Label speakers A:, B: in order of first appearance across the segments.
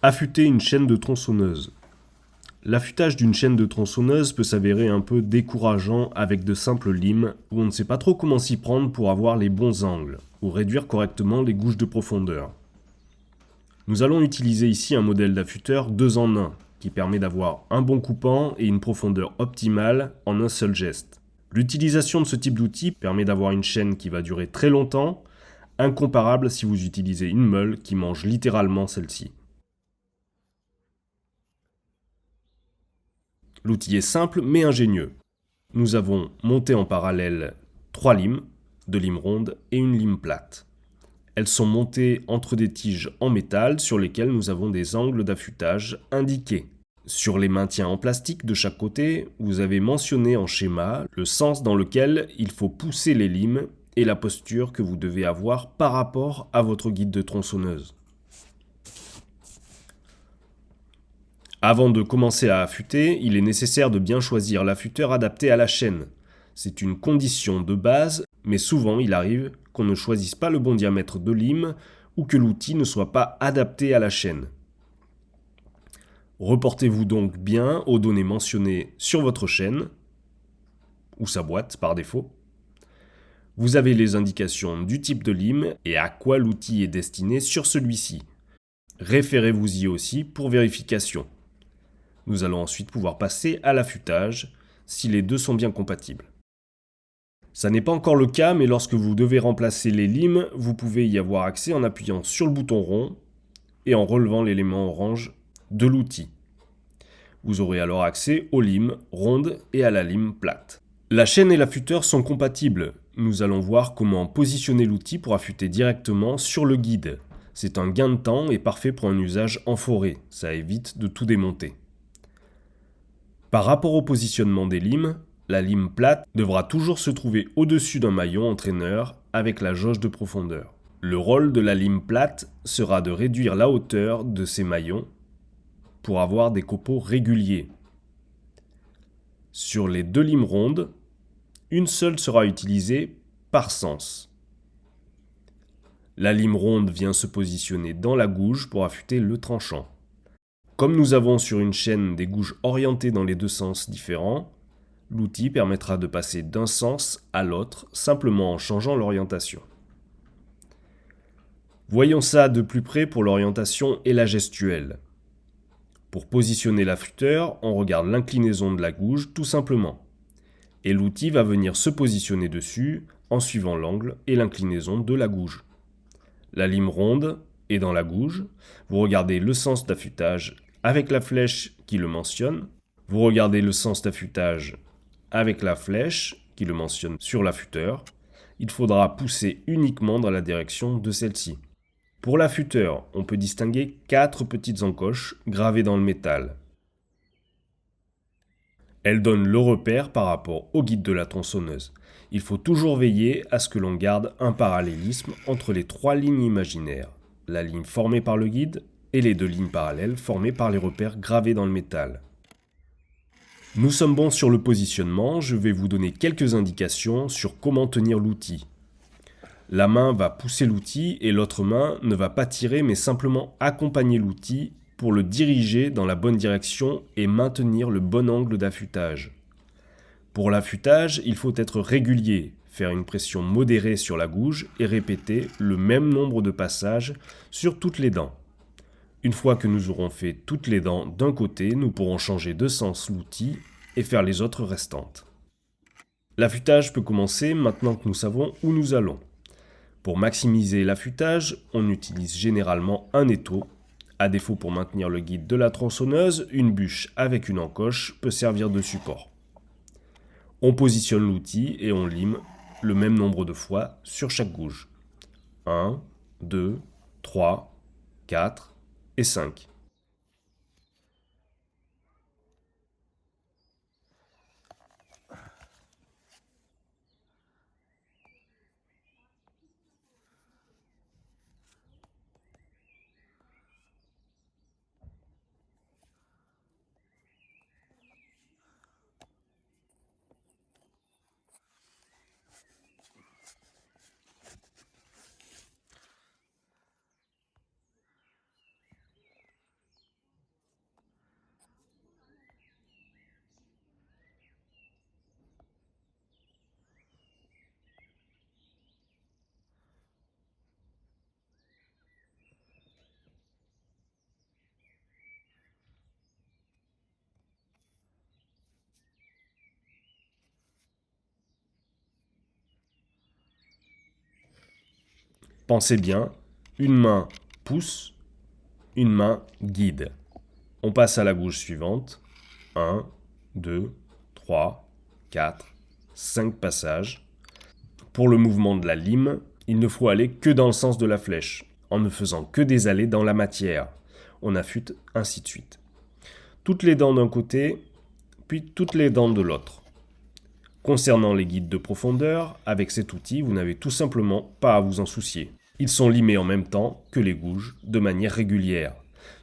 A: Affûter une chaîne de tronçonneuse. L'affûtage d'une chaîne de tronçonneuse peut s'avérer un peu décourageant avec de simples limes où on ne sait pas trop comment s'y prendre pour avoir les bons angles ou réduire correctement les gouges de profondeur. Nous allons utiliser ici un modèle d'affûteur 2 en 1 qui permet d'avoir un bon coupant et une profondeur optimale en un seul geste. L'utilisation de ce type d'outil permet d'avoir une chaîne qui va durer très longtemps, incomparable si vous utilisez une meule qui mange littéralement celle-ci. L'outil est simple mais ingénieux. Nous avons monté en parallèle 3 limes, 2 limes rondes et une lime plate. Elles sont montées entre des tiges en métal sur lesquelles nous avons des angles d'affûtage indiqués. Sur les maintiens en plastique de chaque côté, vous avez mentionné en schéma le sens dans lequel il faut pousser les limes et la posture que vous devez avoir par rapport à votre guide de tronçonneuse. Avant de commencer à affûter, il est nécessaire de bien choisir l'affûteur adapté à la chaîne. C'est une condition de base, mais souvent il arrive qu'on ne choisisse pas le bon diamètre de lime ou que l'outil ne soit pas adapté à la chaîne. Reportez-vous donc bien aux données mentionnées sur votre chaîne, ou sa boîte par défaut. Vous avez les indications du type de lime et à quoi l'outil est destiné sur celui-ci. Référez-vous-y aussi pour vérification. Nous allons ensuite pouvoir passer à l'affûtage, si les deux sont bien compatibles. Ça n'est pas encore le cas, mais lorsque vous devez remplacer les limes, vous pouvez y avoir accès en appuyant sur le bouton rond et en relevant l'élément orange de l'outil. Vous aurez alors accès aux limes rondes et à la lime plate. La chaîne et l'affûteur sont compatibles. Nous allons voir comment positionner l'outil pour affûter directement sur le guide. C'est un gain de temps et parfait pour un usage en forêt, ça évite de tout démonter. Par rapport au positionnement des limes, la lime plate devra toujours se trouver au-dessus d'un maillon entraîneur avec la jauge de profondeur. Le rôle de la lime plate sera de réduire la hauteur de ces maillons pour avoir des copeaux réguliers. Sur les 2 limes rondes, une seule sera utilisée par sens. La lime ronde vient se positionner dans la gouge pour affûter le tranchant. Comme nous avons sur une chaîne des gouges orientées dans les 2 sens différents, l'outil permettra de passer d'un sens à l'autre simplement en changeant l'orientation. Voyons ça de plus près pour l'orientation et la gestuelle. Pour positionner l'affûteur, on regarde l'inclinaison de la gouge tout simplement. Et l'outil va venir se positionner dessus en suivant l'angle et l'inclinaison de la gouge. La lime ronde est dans la gouge. Vous regardez le sens d'affûtage avec la flèche qui le mentionne. Vous regardez le sens d'affûtage avec la flèche qui le mentionne sur l'affûteur. Il faudra pousser uniquement dans la direction de celle-ci. Pour l'affûteur, on peut distinguer 4 petites encoches gravées dans le métal. Elles donnent le repère par rapport au guide de la tronçonneuse. Il faut toujours veiller à ce que l'on garde un parallélisme entre les 3 lignes imaginaires, la ligne formée par le guide et les 2 lignes parallèles formées par les repères gravés dans le métal. Nous sommes bons sur le positionnement, je vais vous donner quelques indications sur comment tenir l'outil. La main va pousser l'outil et l'autre main ne va pas tirer mais simplement accompagner l'outil pour le diriger dans la bonne direction et maintenir le bon angle d'affûtage. Pour l'affûtage, il faut être régulier, faire une pression modérée sur la gouge et répéter le même nombre de passages sur toutes les dents. Une fois que nous aurons fait toutes les dents d'un côté, nous pourrons changer de sens l'outil et faire les autres restantes. L'affûtage peut commencer maintenant que nous savons où nous allons. Pour maximiser l'affûtage, on utilise généralement un étau. À défaut, pour maintenir le guide de la tronçonneuse, une bûche avec une encoche peut servir de support. On positionne l'outil et on lime le même nombre de fois sur chaque gouge. 1, 2, 3, 4 et 5. Pensez bien, une main pousse, une main guide. On passe à la gouge suivante. 1, 2, 3, 4, 5 passages. Pour le mouvement de la lime, il ne faut aller que dans le sens de la flèche, en ne faisant que des allées dans la matière. On affûte ainsi de suite. Toutes les dents d'un côté, puis toutes les dents de l'autre. Concernant les guides de profondeur, avec cet outil, vous n'avez tout simplement pas à vous en soucier. Ils sont limés en même temps que les gouges, de manière régulière.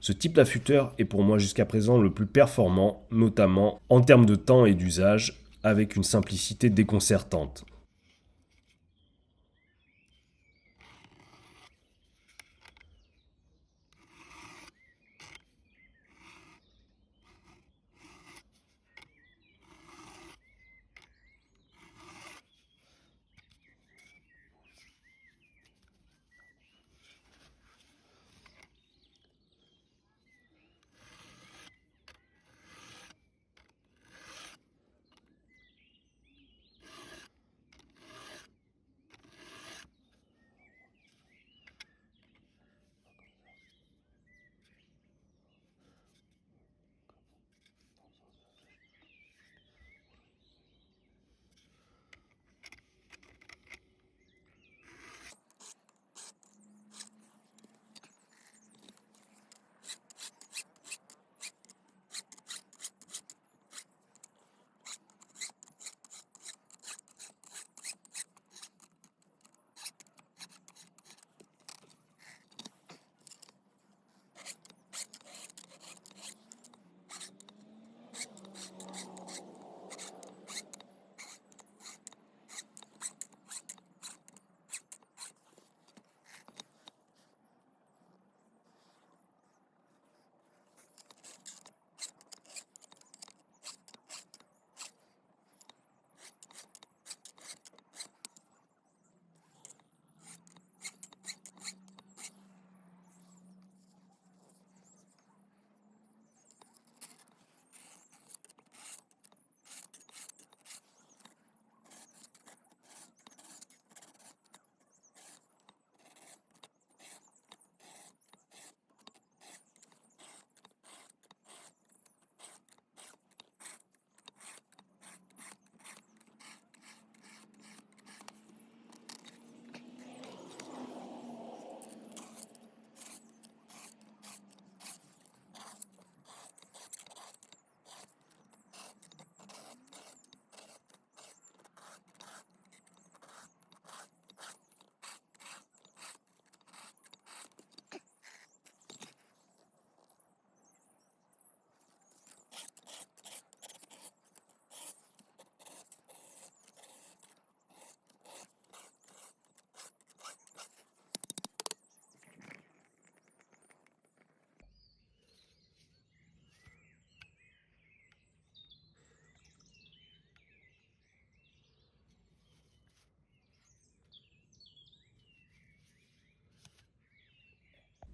A: Ce type d'affûteur est pour moi jusqu'à présent le plus performant, notamment en termes de temps et d'usage, avec une simplicité déconcertante.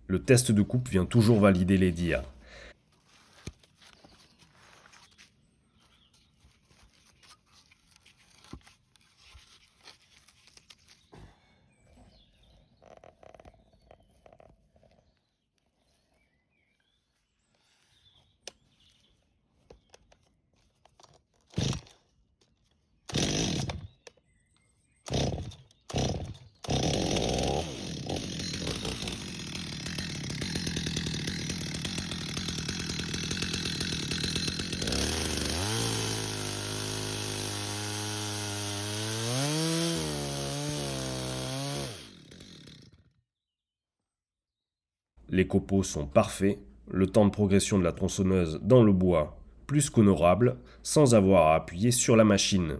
A: Le test de coupe vient toujours valider les dires. Les copeaux sont parfaits, le temps de progression de la tronçonneuse dans le bois plus qu'honorable, sans avoir à appuyer sur la machine.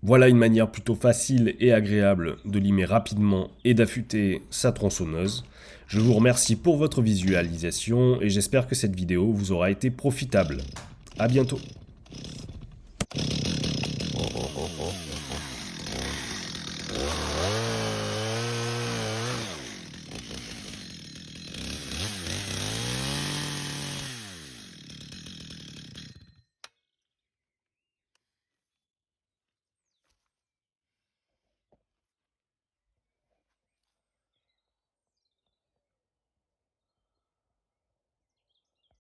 A: Voilà une manière plutôt facile et agréable de limer rapidement et d'affûter sa tronçonneuse. Je vous remercie pour votre visualisation et j'espère que cette vidéo vous aura été profitable. À bientôt.